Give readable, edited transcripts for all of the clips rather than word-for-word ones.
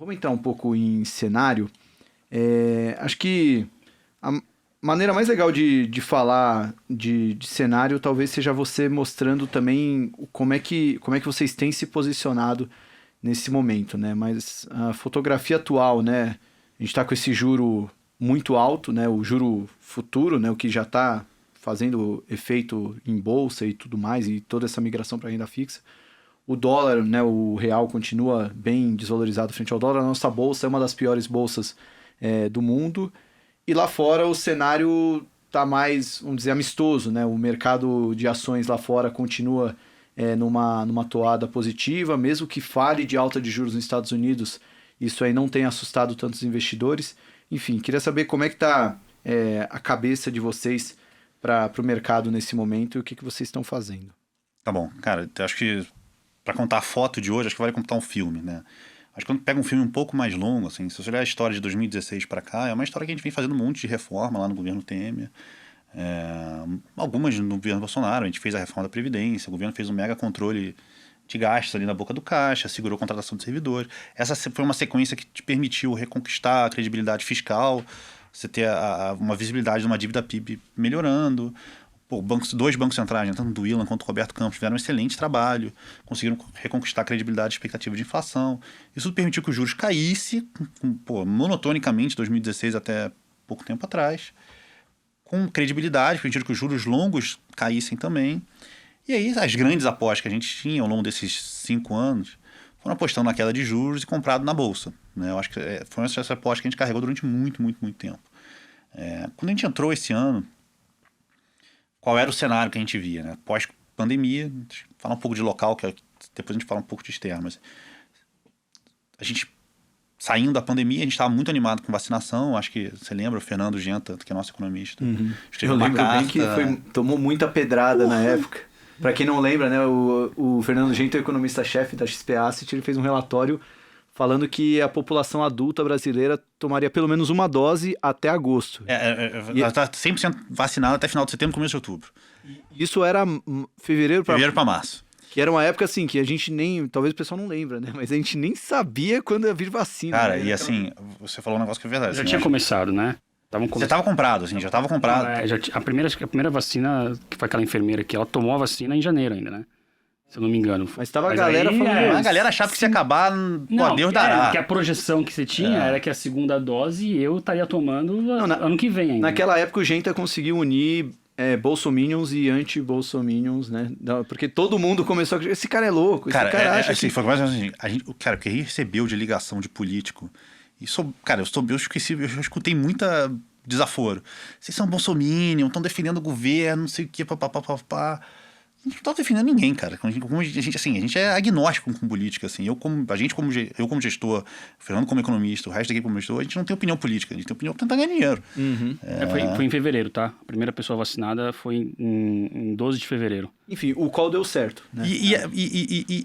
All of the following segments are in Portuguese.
Vamos entrar um pouco em cenário. Acho que a maneira mais legal de falar de cenário talvez seja você mostrando também como é que vocês têm se posicionado nesse momento, né? Mas a fotografia atual, né? A gente está com esse juro muito alto, né? O juro futuro, né? O que já está fazendo efeito em bolsa e tudo mais, e toda essa migração para renda fixa. O dólar, né, o real continua bem desvalorizado frente ao dólar. A nossa bolsa é uma das piores bolsas do mundo. E lá fora o cenário está mais, vamos dizer, amistoso, né? O mercado de ações lá fora continua numa toada positiva, mesmo que fale de alta de juros nos Estados Unidos, isso aí não tem assustado tantos investidores. Enfim, queria saber como é que está a cabeça de vocês para o mercado nesse momento e o que vocês estão fazendo. Tá bom, cara, eu acho que para contar a foto de hoje, acho que vale contar um filme, né? Acho que quando pega um filme um pouco mais longo, assim, se você olhar a história de 2016 para cá, é uma história que a gente vem fazendo um monte de reforma lá no governo Temer. Algumas no governo Bolsonaro, a gente fez a reforma da Previdência, o governo fez um mega controle de gastos ali na boca do caixa, segurou a contratação de servidores. Essa foi uma sequência que te permitiu reconquistar a credibilidade fiscal, você ter uma visibilidade de uma dívida PIB melhorando. Pô, dois bancos centrais, tanto do Willan quanto do Roberto Campos, fizeram um excelente trabalho, conseguiram reconquistar a credibilidade e expectativa de inflação. Isso permitiu que os juros caíssem, monotonicamente, de 2016 até pouco tempo atrás, com credibilidade, permitindo que os juros longos caíssem também. E aí as grandes apostas que a gente tinha ao longo desses 5 anos foram apostando na queda de juros e comprado na Bolsa, né? Eu acho que foi essa aposta que a gente carregou durante muito, muito, muito tempo. Quando a gente entrou esse ano, qual era o cenário que a gente via, né? Pós-pandemia, falar um pouco de local, que depois a gente fala um pouco de externo, mas a gente, saindo da pandemia, a gente estava muito animado com vacinação. Acho que você lembra, o Fernando Genta, que é nosso economista, Eu lembro bem que tomou muita pedrada na época. Para quem não lembra, né, o Fernando Genta, o economista-chefe da XP Asset, ele fez um relatório falando que a população adulta brasileira tomaria pelo menos uma dose até agosto. Ela está 100% vacinada até final de setembro, começo de outubro. Isso era fevereiro para março. Que era uma época assim, que a gente nem... Talvez o pessoal não lembra, né? Mas a gente nem sabia quando ia vir vacina. Cara, né? e assim, você falou um negócio que é verdade. Já assim, tinha começado, né? Você estava comprado, assim, já estava comprado. A primeira vacina, que foi aquela enfermeira que ela tomou a vacina em janeiro ainda, né? Se eu não me engano. Mas tava a galera falando... A galera achava que se ia acabar, Deus dará. Porque a projeção que você tinha era que a segunda dose eu estaria tomando ano que vem ainda. Naquela época o Genta conseguiu unir bolsominions e anti-bolsominions, né? Porque todo mundo começou a... Esse cara é louco, cara, esse cara acha assim, que... Foi mais ou menos assim, cara, porque recebeu de ligação de político, eu escutei muita desaforo. Vocês são bolsominion, estão defendendo o governo, não sei o que, papapá. A gente não tá defendendo ninguém, cara. A gente é agnóstico com política, assim. Eu como gestor, o Fernando como economista, o resto daqui como gestor, a gente não tem opinião política, a gente tem opinião pra tentar ganhar dinheiro. Foi em fevereiro, tá? A primeira pessoa vacinada foi em 12 de fevereiro. Enfim, o qual deu certo, né? E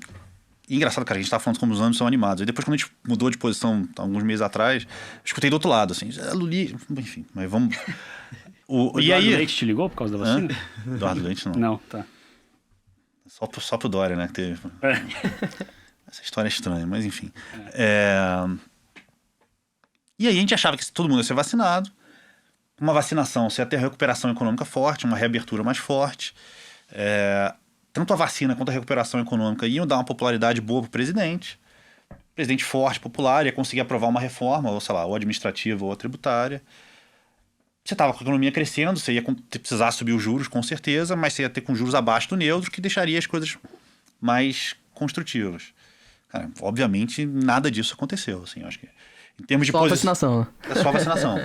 engraçado, cara, a gente tá falando como os anos são animados. E depois, quando a gente mudou de posição, alguns meses atrás, escutei do outro lado, assim, Luli, enfim, mas vamos... O Eduardo Leite te ligou por causa da vacina? Eduardo Leite não. Não, tá. Só pro Dória, né? Que teve. Essa história é estranha, mas enfim. E aí a gente achava que todo mundo ia ser vacinado. Uma vacinação, você ia ter recuperação econômica forte, uma reabertura mais forte. Tanto a vacina quanto a recuperação econômica iam dar uma popularidade boa pro presidente. Presidente forte, popular, ia conseguir aprovar uma reforma, ou sei lá, ou administrativa ou tributária. Você estava com a economia crescendo, você ia precisar subir os juros, com certeza, mas você ia ter com juros abaixo do neutro, que deixaria as coisas mais construtivas. Cara, obviamente, nada disso aconteceu, assim, eu acho que... Em termos de vacinação. É só vacinação.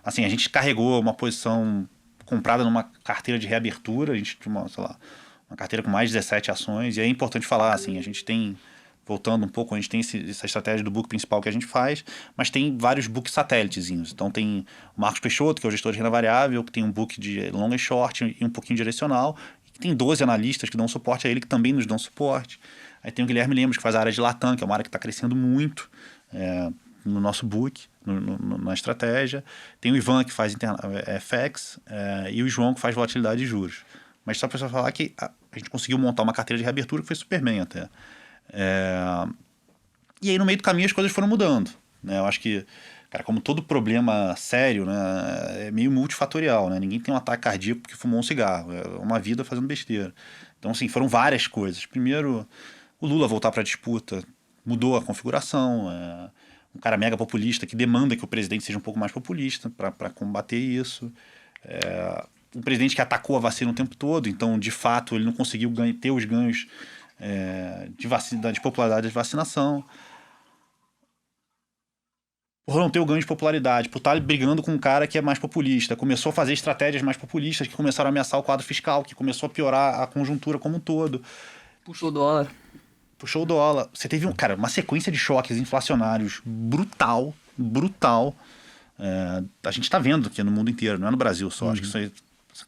Assim, a gente carregou uma posição comprada numa carteira de reabertura, a gente tinha uma carteira com mais de 17 ações, e é importante falar, assim, a gente tem... Voltando um pouco, a gente tem essa estratégia do book principal que a gente faz, mas tem vários books satélitezinhos. Então tem o Marcos Peixoto, que é o gestor de renda variável, que tem um book de long e short e um pouquinho direcional. E tem 12 analistas que dão suporte a ele, que também nos dão suporte. Aí tem o Guilherme Lemos, que faz a área de Latam, que é uma área que está crescendo muito no nosso book, na estratégia. Tem o Ivan, que faz FX, e o João, que faz volatilidade de juros. Mas só para falar que a gente conseguiu montar uma carteira de reabertura que foi super bem até. E aí no meio do caminho as coisas foram mudando. né? Eu acho que, cara, como todo problema sério, né, é meio multifatorial, né? Ninguém tem um ataque cardíaco porque fumou um cigarro. É uma vida fazendo besteira. Então, assim, foram várias coisas. Primeiro, o Lula voltar para a disputa mudou a configuração. Um cara mega populista que demanda que o presidente seja um pouco mais populista para combater isso. Um presidente que atacou a vacina o tempo todo, então, de fato, ele não conseguiu ter os ganhos de popularidade de vacinação. Por não ter o ganho de popularidade, por estar brigando com um cara que é mais populista, começou a fazer estratégias mais populistas que começaram a ameaçar o quadro fiscal, que começou a piorar a conjuntura como um todo. Puxou o dólar. Puxou o dólar. Você teve, cara, uma sequência de choques inflacionários brutal. A gente tá vendo aqui no mundo inteiro, não é no Brasil só. Acho que isso aí,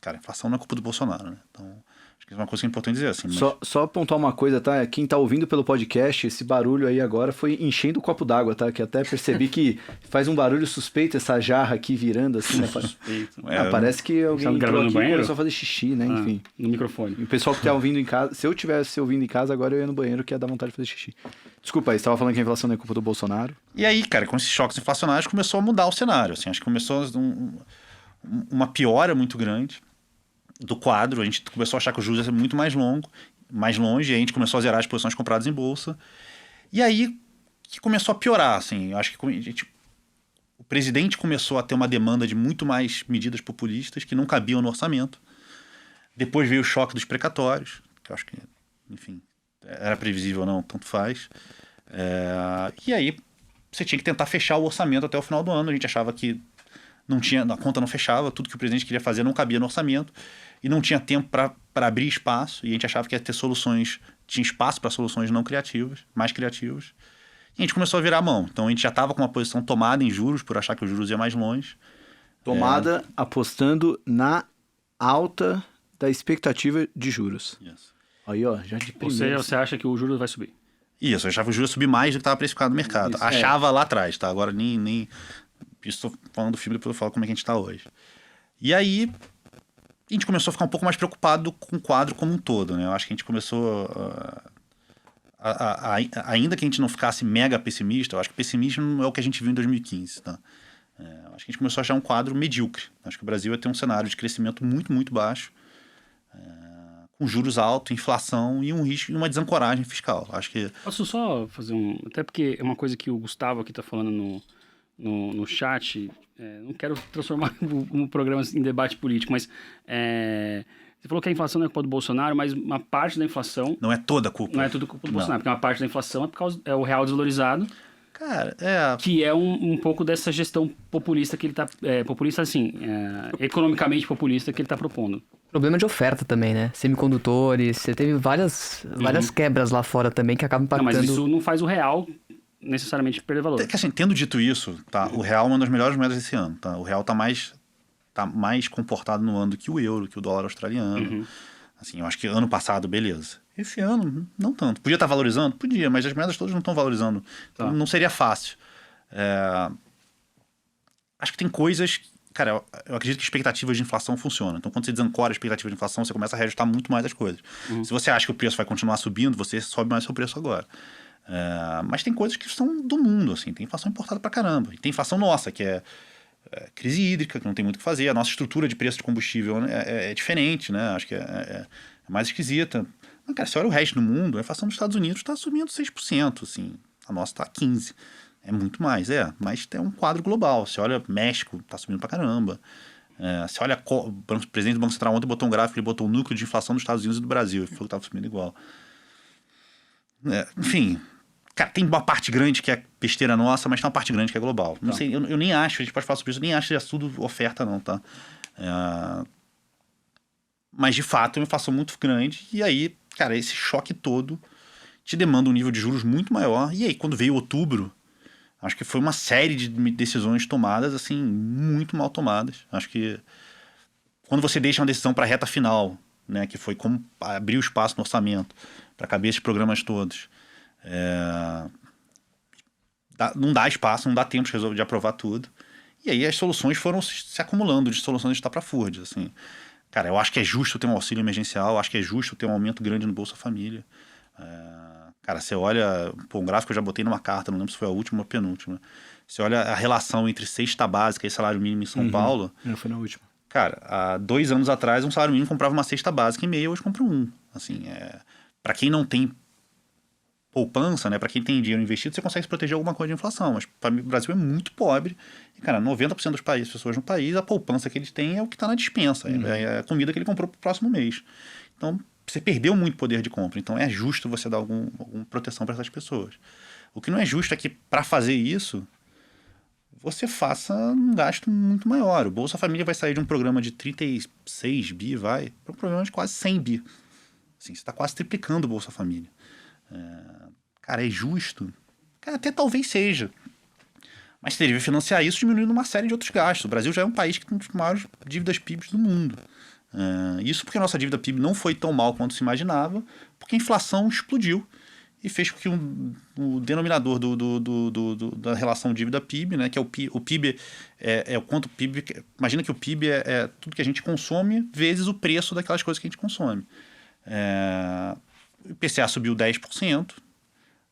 cara, a inflação não é culpa do Bolsonaro, né? Então, acho que é uma coisa que é importante dizer assim. Mas... Só pontuar uma coisa, tá? Quem tá ouvindo pelo podcast, esse barulho aí agora foi enchendo o copo d'água, tá? Que até percebi que faz um barulho suspeito essa jarra aqui virando assim, né? Parece que alguém entrou aqui e começou a fazer xixi, né? Enfim. No microfone. E o pessoal que tá ouvindo em casa, se eu tivesse ouvindo em casa, agora eu ia no banheiro que ia dar vontade de fazer xixi. Desculpa aí, você tava falando que a inflação não é culpa do Bolsonaro. E aí, cara, com esses choques inflacionários começou a mudar o cenário, assim. Acho que começou uma piora muito grande do quadro. A gente começou a achar que o juros ia ser muito mais longe, e a gente começou a zerar as posições compradas em bolsa. E aí que começou a piorar, assim. Eu acho que o presidente começou a ter uma demanda de muito mais medidas populistas que não cabiam no orçamento. Depois veio o choque dos precatórios, que eu acho que, enfim, era previsível ou não, tanto faz. E aí você tinha que tentar fechar o orçamento até o final do ano. A gente achava que a conta não fechava, tudo que o presidente queria fazer não cabia no orçamento e não tinha tempo para abrir espaço, e a gente achava que ia ter soluções, tinha espaço para soluções não criativas, mais criativas, e a gente começou a virar a mão. Então a gente já estava com uma posição tomada em juros, por achar que os juros ia mais longe. Tomada apostando na alta da expectativa de juros. Isso. Aí, ó, já de Ou seja, você acha que o juros vai subir? Isso, eu achava que o juros ia subir mais do que estava precificado no mercado. Isso, achava lá atrás, tá? Agora nem... Isso estou falando do filme, depois eu falo como é que a gente está hoje. E aí a gente começou a ficar um pouco mais preocupado com o quadro como um todo, né? Eu acho que a gente começou ainda que a gente não ficasse mega pessimista, eu acho que pessimismo é o que a gente viu em 2015, tá? Acho que a gente começou a achar um quadro medíocre. Acho que o Brasil ia ter um cenário de crescimento muito, muito baixo, com juros altos, inflação e um risco e uma desancoragem fiscal. Acho que... Posso só fazer até porque é uma coisa que o Gustavo aqui está falando no chat, não quero transformar o programa em debate político, mas você falou que a inflação não é culpa do Bolsonaro, mas uma parte da inflação... Não é toda a culpa. Não é tudo culpa do Bolsonaro, porque uma parte da inflação é por causa o real desvalorizado, cara, que é um pouco dessa gestão populista que ele está... populista, assim, economicamente populista que ele está propondo. Problema de oferta também, né? Semicondutores, você teve várias quebras lá fora também que acabam impactando... Não, mas isso não faz o real necessariamente perder valor. Que assim, tendo dito isso, tá? O real é uma das melhores moedas desse ano, tá? O real tá mais comportado no ano do que o euro, que o dólar australiano. Assim, eu acho que ano passado, beleza. Esse ano, não tanto. Podia estar valorizando? Podia, mas as moedas todas não estão valorizando. Então, não seria fácil. Acho que tem coisas... Cara, eu acredito que expectativas de inflação funcionam. Então, quando você desancora a expectativa de inflação, você começa a reajustar muito mais as coisas. Se você acha que o preço vai continuar subindo, você sobe mais o seu preço agora. Mas tem coisas que são do mundo, assim. Tem inflação importada pra caramba. E tem inflação nossa, que é crise hídrica, que não tem muito o que fazer. A nossa estrutura de preço de combustível é diferente, né? Acho que é mais esquisita. Mas, cara, se olha o resto do mundo, a inflação dos Estados Unidos está subindo 6%, assim. A nossa está 15%. É muito mais, mas tem um quadro global. Você olha, México está subindo pra caramba. Você olha, o presidente do Banco Central ontem botou um gráfico, ele botou o núcleo de inflação dos Estados Unidos e do Brasil, e falou que estava subindo igual. Enfim, cara, tem uma parte grande que é besteira nossa, mas tem uma parte grande que é global. Não sei, eu nem acho, a gente pode falar sobre isso, eu nem acho que é tudo oferta não, tá? Mas, de fato, é uma inflação muito grande, e aí, cara, esse choque todo te demanda um nível de juros muito maior, e aí, quando veio outubro, acho que foi uma série de decisões tomadas, assim, muito mal tomadas. Acho que quando você deixa uma decisão para a reta final, né, que foi como abrir o espaço no orçamento para caber esses programas todos, não dá espaço, não dá tempo de aprovar tudo. E aí as soluções foram se acumulando, de soluções estapafúrdias, assim. Cara, eu acho que é justo ter um auxílio emergencial, acho que é justo ter um aumento grande no Bolsa Família. Cara, você olha, pô, um gráfico que eu já botei numa carta, não lembro se foi a última ou a penúltima. Você olha a relação entre cesta básica e salário mínimo em São Paulo. Foi na última. Cara, há 2 anos atrás, um salário mínimo comprava uma cesta básica e meia, hoje compra um. Assim, para quem não tem poupança, né? Para quem tem dinheiro investido, você consegue se proteger alguma coisa de inflação. Mas para o Brasil é muito pobre. E, cara, 90% das pessoas no país, a poupança que eles têm é o que está na despensa. É a comida que ele comprou para o próximo mês. Então, você perdeu muito poder de compra. Então, é justo você dar alguma proteção para essas pessoas. O que não é justo é que, para fazer isso, você faça um gasto muito maior. O Bolsa Família vai sair de um programa de 36 bi, para um programa de quase 100 bi. Assim, você está quase triplicando o Bolsa Família. Cara, é justo? Cara, até talvez seja. Mas você deve financiar isso diminuindo uma série de outros gastos. O Brasil já é um país que tem uma das maiores dívidas PIB do mundo. Isso porque a nossa dívida PIB não foi tão mal quanto se imaginava, porque a inflação explodiu e fez com que o denominador da relação dívida-PIB, né, que é o PIB, é o quanto o PIB... Imagina que o PIB é tudo que a gente consome vezes o preço daquelas coisas que a gente consome. O IPCA subiu 10%,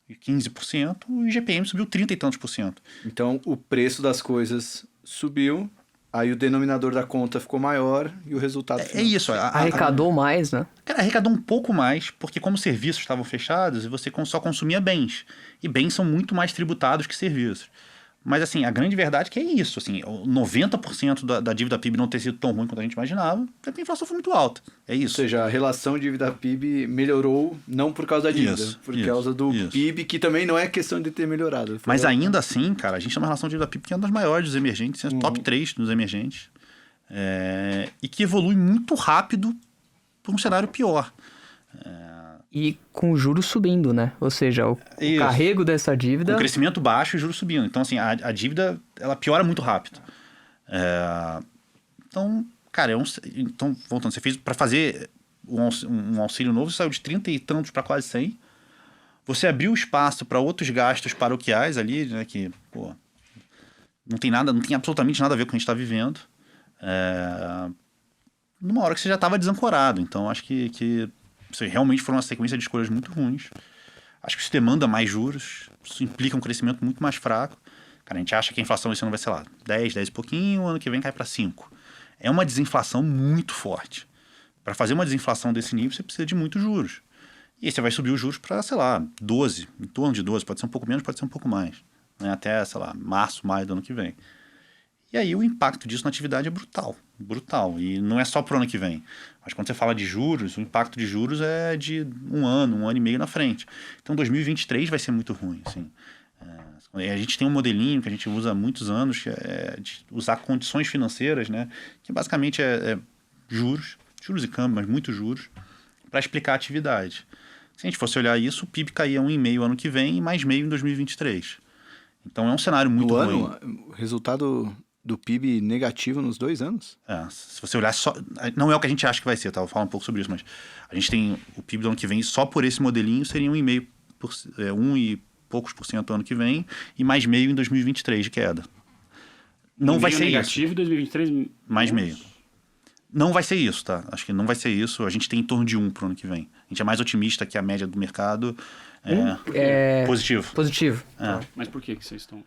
15%, o IGPM subiu 30 e tantos por cento. Então, o preço das coisas subiu, aí o denominador da conta ficou maior e o resultado É isso. Arrecadou mais, né? Cara, arrecadou um pouco mais, porque como serviços estavam fechados, você só consumia bens. E bens são muito mais tributados que serviços. Mas, assim, a grande verdade é que é isso. Assim, 90% da dívida PIB não ter sido tão ruim quanto a gente imaginava, porque a inflação foi muito alta. É isso. Ou seja, a relação dívida-PIB melhorou não por causa da dívida, causa do isso. PIB, que também não é questão de ter melhorado. Mas ainda assim, cara, a gente tem uma relação dívida-PIB que é uma das maiores dos emergentes, top 3 dos emergentes, e que evolui muito rápido para um cenário pior. E com juros subindo, né? Ou seja, o carrego dessa dívida... Com crescimento baixo e juros subindo. Então, assim, a dívida, ela piora muito rápido. Então, cara, então, voltando, você fez para fazer um auxílio novo, você saiu de 30 e tantos para quase 100. Você abriu espaço para outros gastos paroquiais ali, né, que, pô, não tem absolutamente nada a ver com o que a gente está vivendo. Numa hora que você já estava desancorado. Então, acho que isso realmente foi uma sequência de escolhas muito ruins. Acho que isso demanda mais juros, isso implica um crescimento muito mais fraco. Cara, a gente acha que a inflação esse ano vai ser lá 10 e pouquinho, o ano que vem cai para 5. É uma desinflação muito forte. Para fazer uma desinflação desse nível, você precisa de muitos juros. E aí você vai subir os juros para, sei lá, 12, em torno de 12, pode ser um pouco menos, pode ser um pouco mais. Né? Até, sei lá, março, maio do ano que vem. E aí o impacto disso na atividade é brutal. Brutal. E não é só para o ano que vem. Mas quando você fala de juros, o impacto de juros é de um ano e meio na frente. Então 2023 vai ser muito ruim. Assim. A gente tem um modelinho que a gente usa há muitos anos, que é de usar condições financeiras, né? Que basicamente é juros e câmbio, mas muitos juros, para explicar a atividade. Se a gente fosse olhar isso, o PIB caía 1,5% ano que vem e mais meio em 2023. Então é um cenário muito ruim. O resultado do PIB negativo nos 2 anos? Se você olhar só... Não é o que a gente acha que vai ser, tá? Vou falar um pouco sobre isso, mas a gente tem o PIB do ano que vem só por esse modelinho seria 1,5%, 1 e poucos por cento ano que vem e mais meio em 2023 de queda. Não vai ser negativo em 2023? Mais meio. Não vai ser isso, tá? Acho que não vai ser isso. A gente tem em torno de 1 pro ano que vem. A gente é mais otimista que a média do mercado. Positivo. Positivo. Mas por que vocês estão...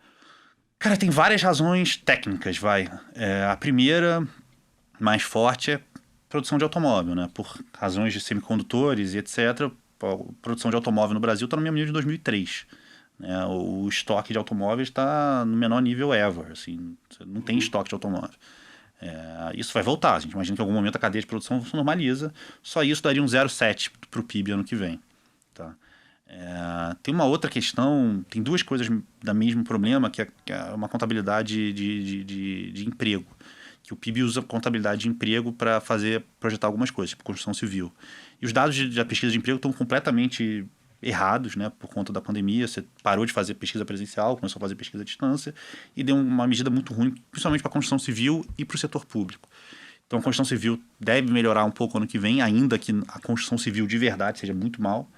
Cara, tem várias razões técnicas, a primeira, mais forte, é produção de automóvel, né? Por razões de semicondutores e etc. A produção de automóvel no Brasil está no mesmo nível de 2003. Né? O estoque de automóveis está no menor nível ever. Assim, você não tem estoque de automóvel. Isso vai voltar. A gente imagina que em algum momento a cadeia de produção se normaliza. Só isso daria um 0,7 para o PIB ano que vem. Tá? Tem uma outra questão, tem 2 coisas do mesmo problema, que é uma contabilidade de emprego. Que o PIB usa contabilidade de emprego para projetar algumas coisas, tipo construção civil. E os dados da pesquisa de emprego estão completamente errados, né, por conta da pandemia. Você parou de fazer pesquisa presencial, começou a fazer pesquisa à distância e deu uma medida muito ruim, principalmente para a construção civil e para o setor público. Então a construção civil deve melhorar um pouco ano que vem, ainda que a construção civil de verdade seja muito mal.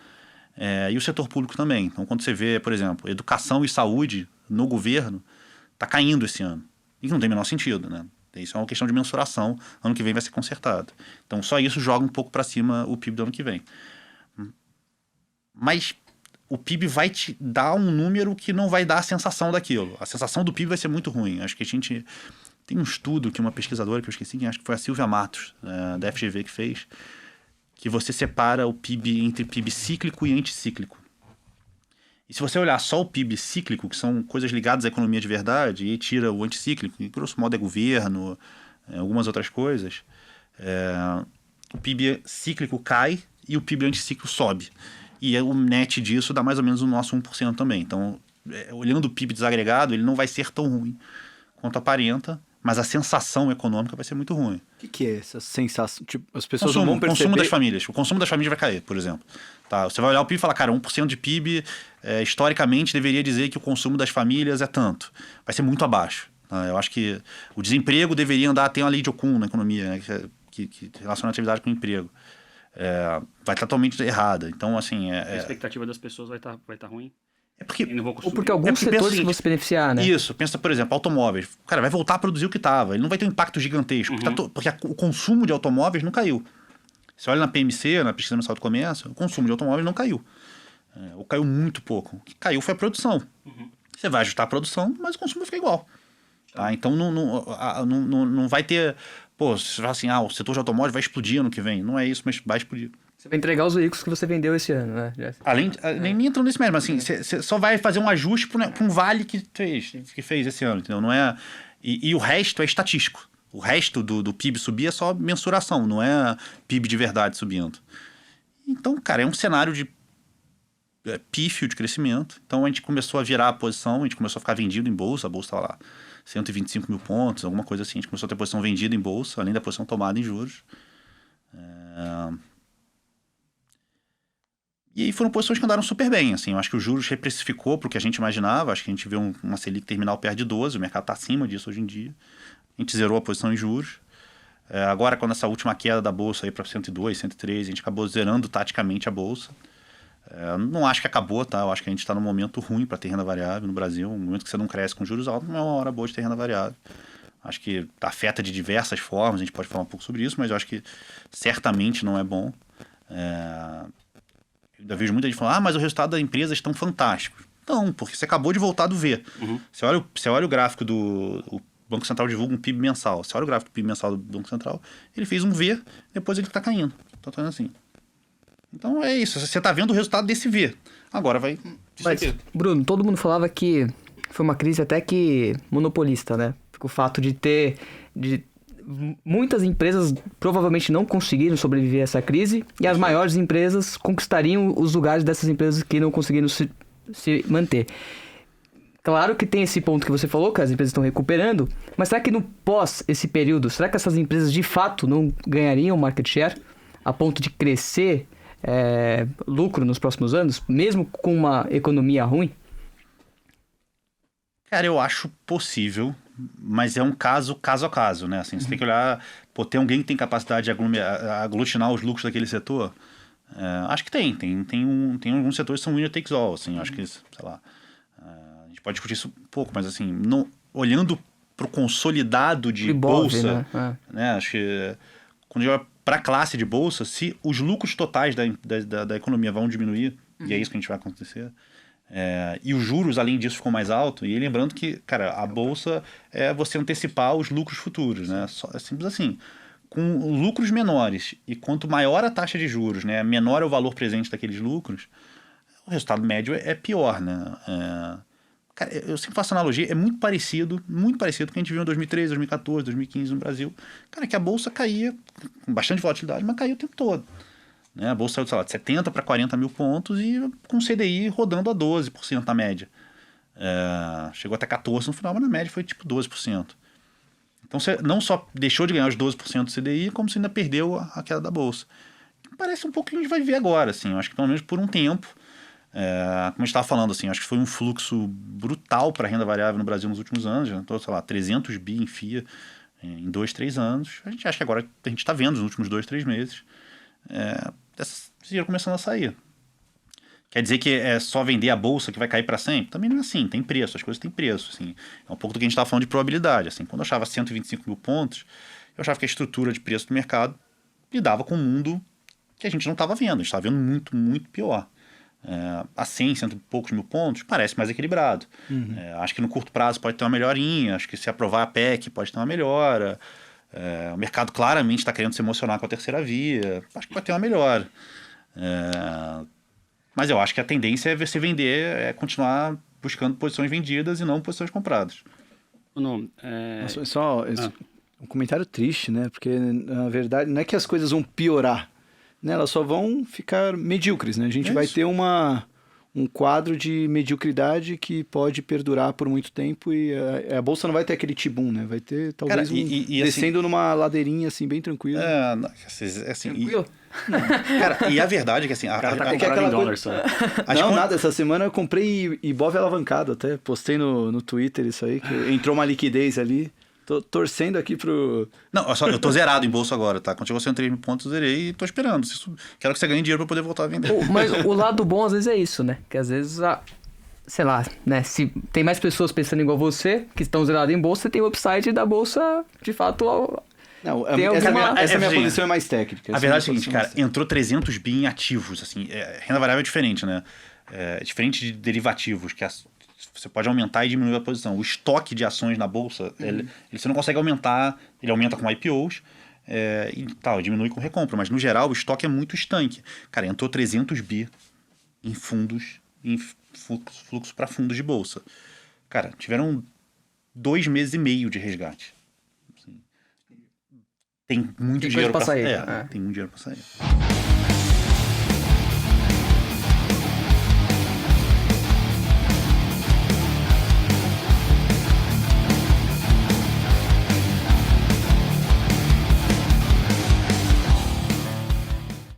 E o setor público também. Então, quando você vê, por exemplo, educação e saúde no governo, está caindo esse ano. E não tem o menor sentido, né? Isso é uma questão de mensuração. Ano que vem vai ser consertado. Então, só isso joga um pouco para cima o PIB do ano que vem. Mas o PIB vai te dar um número que não vai dar a sensação daquilo. A sensação do PIB vai ser muito ruim. Acho que a gente... Tem um estudo que uma pesquisadora que eu esqueci, acho que foi a Silvia Matos, da FGV, que fez, que você separa o PIB entre PIB cíclico e anticíclico. E se você olhar só o PIB cíclico, que são coisas ligadas à economia de verdade, e tira o anticíclico, que grosso modo é governo, algumas outras coisas, o PIB cíclico cai e o PIB anticíclico sobe. E o net disso dá mais ou menos o nosso 1% também. Então, olhando o PIB desagregado, ele não vai ser tão ruim quanto aparenta, mas a sensação econômica vai ser muito ruim. O que é essa sensação? Tipo, as pessoas não vão perceber... Consumo das famílias. O consumo das famílias vai cair, por exemplo. Tá? Você vai olhar o PIB e falar, cara, 1% de PIB, historicamente, deveria dizer que o consumo das famílias é tanto. Vai ser muito abaixo. Tá? Eu acho que o desemprego deveria andar... Tem uma lei de Ocon na economia, né, que relaciona a atividade com o emprego. Vai estar totalmente errada. Então, assim... A expectativa das pessoas vai tá ruim? Porque, ou porque alguns setores que vão se beneficiar, né? Isso, pensa, por exemplo, automóveis. O cara vai voltar a produzir o que estava. Ele não vai ter um impacto gigantesco. Porque o consumo de automóveis não caiu. Você olha na PMC, na Pesquisa Mensal do Comércio, o consumo de automóveis não caiu. Ou caiu muito pouco. O que caiu foi a produção. Você vai ajustar a produção, mas o consumo fica igual. Tá? Então não vai ter... Pô, você fala assim, o setor de automóvel vai explodir ano que vem. Não é isso, mas vai explodir. Você vai entregar os veículos que você vendeu esse ano, né? Nem entrando nesse mesmo, assim, você só vai fazer um ajuste para um vale que fez esse ano, entendeu? Não é, e o resto é estatístico. O resto do PIB subir é só mensuração, não é PIB de verdade subindo. Então, cara, é um cenário de pífio de crescimento. Então a gente começou a virar a posição, a gente começou a ficar vendido em bolsa, a bolsa estava lá 125 mil pontos, alguma coisa assim. A gente começou a ter posição vendida em bolsa, além da posição tomada em juros. E aí foram posições que andaram super bem, assim, eu acho que o juros reprecificou para o que a gente imaginava, acho que a gente vê uma Selic terminal perto de 12, o mercado está acima disso hoje em dia, a gente zerou a posição em juros, agora quando essa última queda da bolsa aí para 102, 103, a gente acabou zerando taticamente a bolsa, não acho que acabou, tá, eu acho que a gente está num momento ruim para ter renda variável no Brasil, um momento que você não cresce com juros altos, não é uma hora boa de ter renda variável, acho que afeta de diversas formas, a gente pode falar um pouco sobre isso, mas eu acho que certamente não é bom. Eu vejo muita gente falando, mas o resultado das empresas estão fantásticos. Não, porque você acabou de voltar do V. Você olha o gráfico o Banco Central divulga um PIB mensal. Você olha o gráfico do PIB mensal do Banco Central, ele fez um V, depois ele está caindo. Está fazendo assim. Então é isso, você está vendo o resultado desse V. Agora vai... Mas, Bruno, todo mundo falava que foi uma crise até que monopolista, né? O fato de ter... muitas empresas provavelmente não conseguiram sobreviver a essa crise e as maiores empresas conquistariam os lugares dessas empresas que não conseguiram se manter. Claro que tem esse ponto que você falou, que as empresas estão recuperando, mas será que no pós esse período, será que essas empresas de fato não ganhariam market share a ponto de crescer lucro nos próximos anos, mesmo com uma economia ruim? Cara, eu acho possível, mas é um caso a caso, né? Assim, você tem que olhar, tem alguém que tem capacidade de aglutinar os lucros daquele setor? Acho que tem alguns setores que são winner takes all, assim, acho que, sei lá, a gente pode discutir isso um pouco, mas assim, olhando para o consolidado de bolsa, né? Acho que quando a gente olha para a classe de bolsa, se os lucros totais da economia vão diminuir, e é isso que a gente vai acontecer, e os juros, além disso, ficam mais altos. E lembrando que, cara, a bolsa é você antecipar os lucros futuros, né? É simples assim. Com lucros menores e quanto maior a taxa de juros, né, menor é o valor presente daqueles lucros, o resultado médio é pior, né? Cara, eu sempre faço analogia, é muito parecido com o que a gente viu em 2013, 2014, 2015 no Brasil. Cara, que a bolsa caía com bastante volatilidade, mas caía o tempo todo. Né? A bolsa saiu, sei lá, de 70 para 40 mil pontos e com o CDI rodando a 12% na média. Chegou até 14% no final, mas na média foi tipo 12%. Então você não só deixou de ganhar os 12% do CDI, como você ainda perdeu a queda da bolsa. Parece um pouco que a gente vai ver agora, assim. Eu acho que pelo menos por um tempo, como a gente estava falando, assim, acho que foi um fluxo brutal para a renda variável no Brasil nos últimos anos. Já estou, sei lá, 300 bi em FIA em 2, 3 anos. A gente acha que agora a gente está vendo nos últimos 2, 3 meses esse dinheiro começando a sair. Quer dizer que é só vender a bolsa que vai cair para sempre? Também não é assim, tem preço, as coisas têm preço. Assim. É um pouco do que a gente estava falando de probabilidade. Assim. Quando eu achava 125 mil pontos, eu achava que a estrutura de preço do mercado lidava com um mundo que a gente não estava vendo. A gente estava vendo muito, muito pior. A 100, 100 e poucos mil pontos, parece mais equilibrado. Acho que no curto prazo pode ter uma melhorinha, acho que se aprovar a PEC pode ter uma melhora. O mercado claramente está querendo se emocionar com a terceira via, acho que pode ter uma melhora. Mas eu acho que a tendência é você vender, é continuar buscando posições vendidas e não posições compradas. Não, Nossa, só um comentário triste, né? Porque, na verdade, não é que as coisas vão piorar, né? Elas só vão ficar medíocres, né? A gente vai ter um quadro de mediocridade que pode perdurar por muito tempo e a bolsa não vai ter aquele tibum, né? Vai ter, talvez, Cara, descendo assim, numa ladeirinha, assim, bem tranquila. Assim, Tranquilo? cara, e a verdade é que assim... o cara tá que comprando aquela em dólar só. Não, nada. Essa semana eu comprei Ibov alavancado até. Postei no Twitter isso aí, que entrou uma liquidez ali. Tô torcendo aqui pro... Não, eu tô zerado em bolsa agora, tá? Quando chegou 103 mil pontos, eu zerei e tô esperando. Quero que você ganhe dinheiro pra poder voltar a vender. Mas o lado bom às vezes é isso, né? Que às vezes, sei lá, né? Se tem mais pessoas pensando igual você, que estão zeradas em bolsa, tem o upside da bolsa, de fato... Não, Tem alguma- essa minha assim, posição é mais técnica. A essa verdade é minha a seguinte, posição cara, mais técnica. entrou 300 bi em ativos, assim, renda variável é diferente, né? Diferente de derivativos, que você pode aumentar e diminuir a posição. O estoque de ações na bolsa, ele você não consegue aumentar, ele aumenta com IPOs e tal, diminui com recompra, mas no geral o estoque é muito estanque. Cara, entrou 300 bi em fundos, em fluxo para fundos de bolsa. Cara, tiveram 2 meses e meio de resgate. Assim, tem muito Tem dinheiro coisa pra pra sair. Tem muito dinheiro para sair.